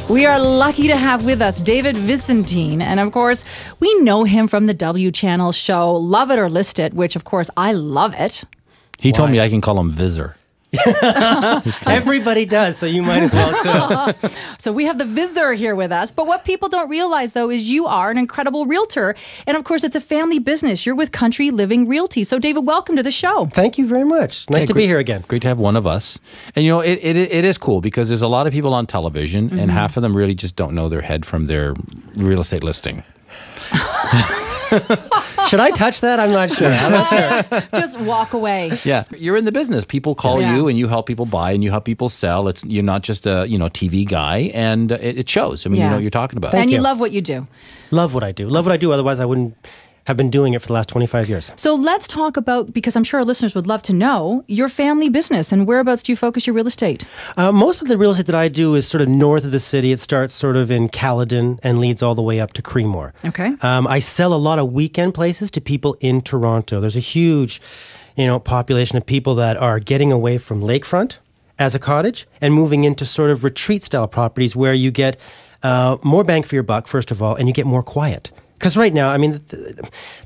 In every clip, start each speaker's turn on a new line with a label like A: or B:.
A: We are lucky to have with us David Visentin. And of course, we know him from the W Channel show Love It or List It, which of course I love it.
B: He told me I can call him Visor.
C: Everybody does, so you might as well too.
A: So we have the visitor here with us. But what people don't realize, though, is you are an incredible realtor. And of course, it's a family business. You're with Country Living Realty. So David, welcome to the show.
C: Thank you very much. Nice to be here again.
B: Great to have one of us. And you know, it is cool because there's a lot of people on television and half of them really just don't know their head from their real estate listing.
C: Should I touch that? I'm not sure.
A: Just walk away.
B: Yeah, you're in the business. People call you, and you help people buy, and you help people sell. You're not just a TV guy, and it shows. I mean, you know what you're talking about.
A: And you love what you do.
C: Love what I do. Love what I do. Otherwise, I wouldn't have been doing it for the last 25 years.
A: So let's talk about, because I'm sure our listeners would love to know, your family business and whereabouts do you focus your real estate?
C: Most of the real estate that I do is sort of north of the city. It starts sort of in Caledon and leads all the way up to Creemore.
A: Okay.
C: I sell a lot of weekend places to people in Toronto. There's a huge, population of people that are getting away from lakefront as a cottage and moving into sort of retreat style properties where you get more bang for your buck, first of all, and you get more quiet. Because right now, I mean,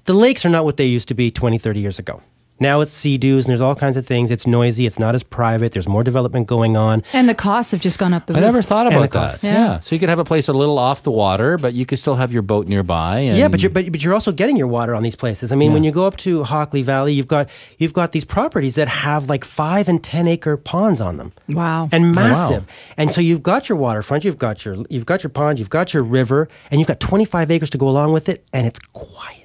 C: the lakes are not what they used to be 20, 30 years ago. Now it's sea-doos and there's all kinds of things. It's noisy. It's not as private. There's more development going on.
A: And the costs have just gone up the roof.
B: I never thought about that.
A: Yeah.
B: So you could have a place a little off the water, but you could still have your boat nearby. And
C: yeah, but you're also getting your water on these places. I mean, when you go up to Hockley Valley, you've got these properties that have like 5 and 10 acre ponds on them.
A: Wow.
C: And massive.
B: Wow.
C: And so you've got your waterfront, you've got your pond, you've got your river, and you've got 25 acres to go along with it, and it's quiet.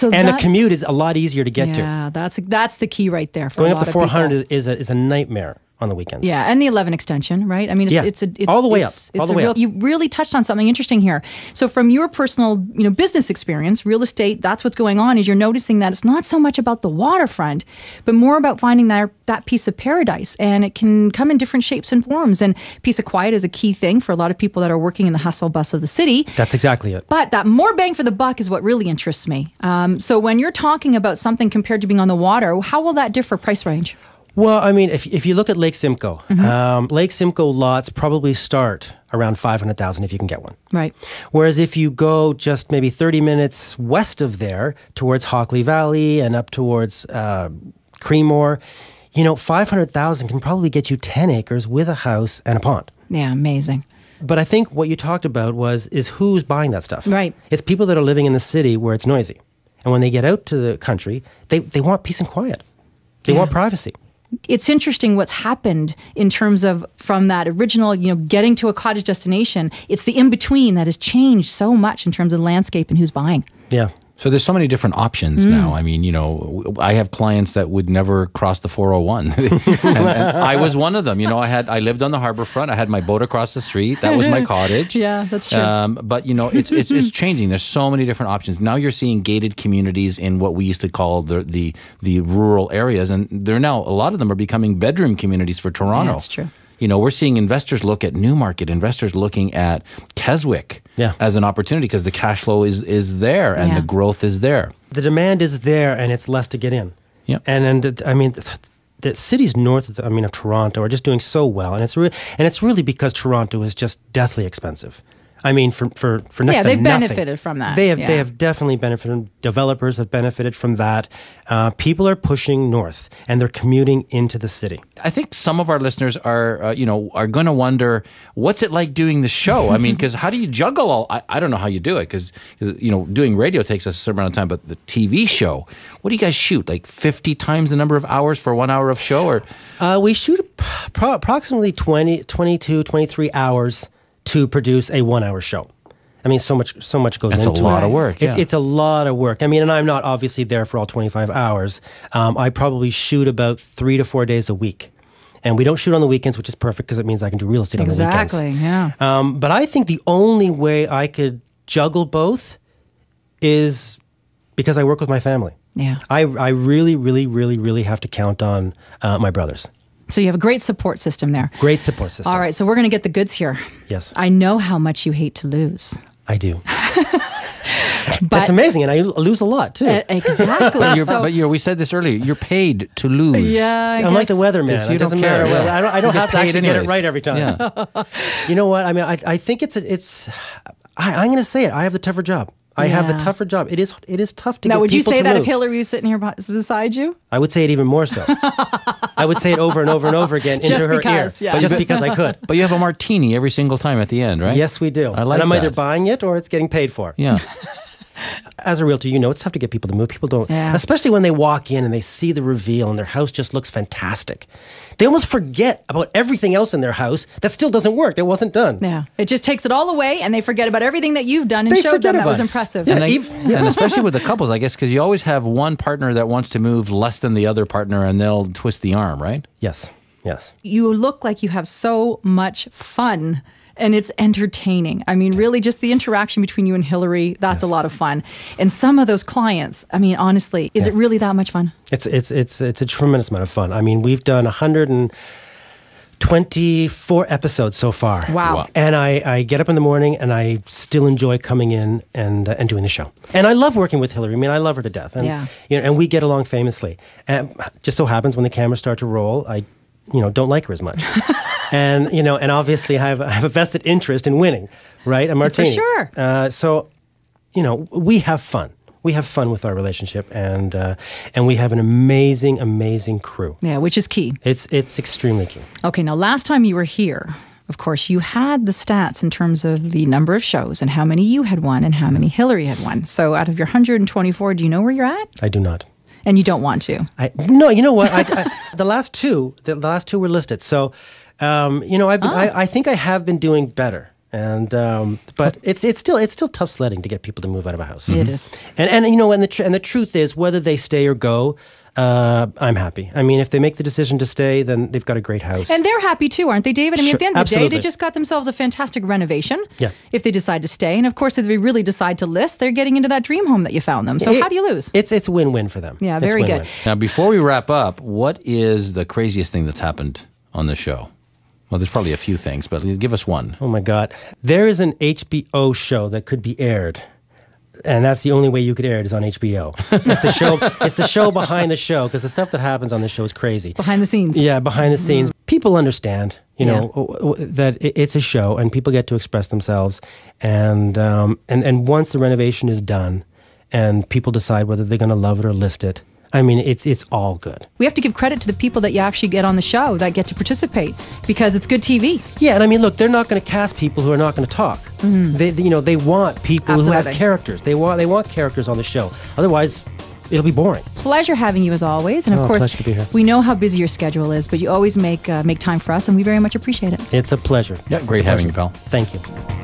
C: And the commute is a lot easier to get to.
A: Yeah, that's the key right there. For
C: going
A: a
C: up
A: lot
C: to
A: of
C: 400 is a nightmare on the weekends.
A: Yeah, and the 11 extension, right? I mean, it's
C: all the way up. All the way up.
A: You really touched on something interesting here. So from your personal, business experience, real estate, that's what's going on is you're noticing that it's not so much about the waterfront, but more about finding that piece of paradise. And it can come in different shapes and forms. And peace of quiet is a key thing for a lot of people that are working in the hustle bus of the city.
C: That's exactly it.
A: But that more bang for the buck is what really interests me. So when you're talking about something compared to being on the water, how will that differ price range?
C: Well, I mean, if you look at Lake Simcoe, Lake Simcoe lots probably start around $500,000 if you can get one.
A: Right.
C: Whereas if you go just maybe 30 minutes west of there towards Hockley Valley and up towards Creemore, $500,000 can probably get you 10 acres with a house and a pond.
A: Yeah, amazing.
C: But I think what you talked about is who's buying that stuff.
A: Right.
C: It's people that are living in the city where it's noisy. And when they get out to the country, they want peace and quiet. They want privacy.
A: It's interesting what's happened in terms of from that original, getting to a cottage destination. It's the in-between that has changed so much in terms of the landscape and who's buying.
C: Yeah.
B: So there's so many different options now. I mean, I have clients that would never cross the 401. and I was one of them. I lived on the harbor front. I had my boat across the street. That was my cottage.
A: Yeah, that's true.
B: But, it's changing. There's so many different options. Now you're seeing gated communities in what we used to call the rural areas. And they're now, a lot of them are becoming bedroom communities for Toronto.
A: Yeah, that's true.
B: We're seeing investors look at Newmarket, investors looking at Keswick as an opportunity because the cash flow is there and the growth is there.
C: The demand is there and it's less to get in.
B: Yeah.
C: And I mean, the cities north of Toronto are just doing so well. And it's really because Toronto is just deathly expensive. I mean, for next to nothing.
A: Yeah, they've benefited from that.
C: They have definitely benefited. Developers have benefited from that. People are pushing north, and they're commuting into the city.
B: I think some of our listeners are going to wonder, what's it like doing the show? I mean, because how do you juggle all? I don't know how you do it, because doing radio takes us a certain amount of time, but the TV show, what do you guys shoot? Like 50 times the number of hours for 1 hour of show, or
C: we shoot approximately 22, 23 hours to produce a 1 hour show. I mean, so much goes into it.
B: That's a lot of work. Yeah.
C: It's a lot of work. I mean, and I'm not obviously there for all 25 hours. I probably shoot about 3 to 4 days a week. And we don't shoot on the weekends, which is perfect because it means I can do real estate on the weekends.
A: Exactly, yeah.
C: But I think the only way I could juggle both is because I work with my family.
A: Yeah.
C: I really, really, really, really have to count on my brothers.
A: So you have a great support system there.
C: Great support system.
A: All right, so we're going to get the goods here.
C: Yes.
A: I know how much you hate to lose.
C: I do. That's amazing, and I lose a lot too.
A: Exactly.
B: We said this earlier. You're paid to lose.
A: Yeah,
C: I'm like the weatherman.
B: You
C: it doesn't
B: don't care.
C: matter. Well, I don't have to actually get it
B: anyways.
C: right every time.
B: Yeah.
C: You know what? I mean, I think I'm going to say it. I have the tougher job. I have the tougher job. It is tough to
A: Now,
C: get
A: would you
C: people
A: say
C: to
A: that
C: move.
A: if Hillary was sitting here beside you?
C: I would say it even more so. I would say it over and over and over again into
A: Just
C: her
A: because,
C: ear.
A: yeah.
C: Just because I could.
B: But you have a martini every single time at the end, right?
C: Yes, we do.
B: I like
C: and I'm either
B: that.
C: buying it or it's getting paid for.
B: Yeah.
C: As a realtor, it's tough to get people to move. People don't,
A: Yeah.
C: especially when they walk in and they see the reveal and their house just looks fantastic. They almost forget about everything else in their house that still doesn't work, that wasn't done.
A: Yeah. It just takes it all away, and they forget about everything that you've done and
C: They
A: showed
C: forget
A: them that
C: about
A: was
C: it.
A: impressive.
C: Yeah.
B: And especially with the couples, I guess, because you always have one partner that wants to move less than the other partner, and they'll twist the arm, right?
C: Yes.
A: You look like you have so much fun. And it's entertaining. I mean, really, just the interaction between you and Hillary, that's a lot of fun. And some of those clients, I mean, honestly, is it really that much fun?
C: It's a tremendous amount of fun. I mean, we've done 124 episodes so far.
A: Wow.
C: And I get up in the morning and I still enjoy coming in and doing the show. And I love working with Hillary. I mean, I love her to death. And,
A: Yeah.
C: And we get along famously. And just so happens when the cameras start to roll, I don't like her as much. And obviously I have a vested interest in winning, right? A martini.
A: sure.
C: So, we have fun. We have fun with our relationship, and we have an amazing, amazing crew.
A: Yeah, which is key.
C: It's extremely key.
A: Okay, now last time you were here, of course, you had the stats in terms of the number of shows and how many you had won and how many Hillary had won. So out of your 124, do you know where you're at?
C: I do not.
A: And you don't want to?
C: No, you know what? The last two were listed. So, I think I have been doing better. And but it's still tough sledding to get people to move out of a house.
A: It is.
C: And the truth is, whether they stay or go, I'm happy. I mean, if they make the decision to stay, then they've got a great house.
A: And they're happy too, aren't they, David? I mean,
C: Sure,
A: at the end of the day,
C: absolutely.
A: they just got themselves a fantastic renovation.
C: Yeah.
A: If they decide to stay, and of course, if they really decide to list, they're getting into that dream home that you found them. So how do you lose?
C: It's win-win for them.
A: Yeah,
C: It's
A: very
C: win-win.
A: good.
B: Now, before we wrap up, what is the craziest thing that's happened on the show? Well, there's probably a few things, but give us one.
C: Oh my God. There is an HBO show that could be aired, and that's the only way you could air it is on HBO. It's the show behind the show, because the stuff that happens on the show is crazy.
A: Behind the scenes.
C: Yeah, behind the scenes. People understand, that it's a show and people get to express themselves. And once the renovation is done and people decide whether they're going to love it or list it, I mean, it's all good.
A: We have to give credit to the people that you actually get on the show that get to participate, because it's good TV.
C: Yeah, and I mean, look, they're not going to cast people who are not going to talk. They want people who have
A: Absolutely.
C: characters. They want characters on the show. Otherwise, it'll be boring.
A: Pleasure having you as always. And of course,
C: pleasure to be here.
A: we know how busy your schedule is, but you always make time for us, and we very much appreciate it.
C: It's a pleasure.
B: Yeah, great
C: It's a
B: having
C: pleasure.
B: you, pal.
C: Thank you.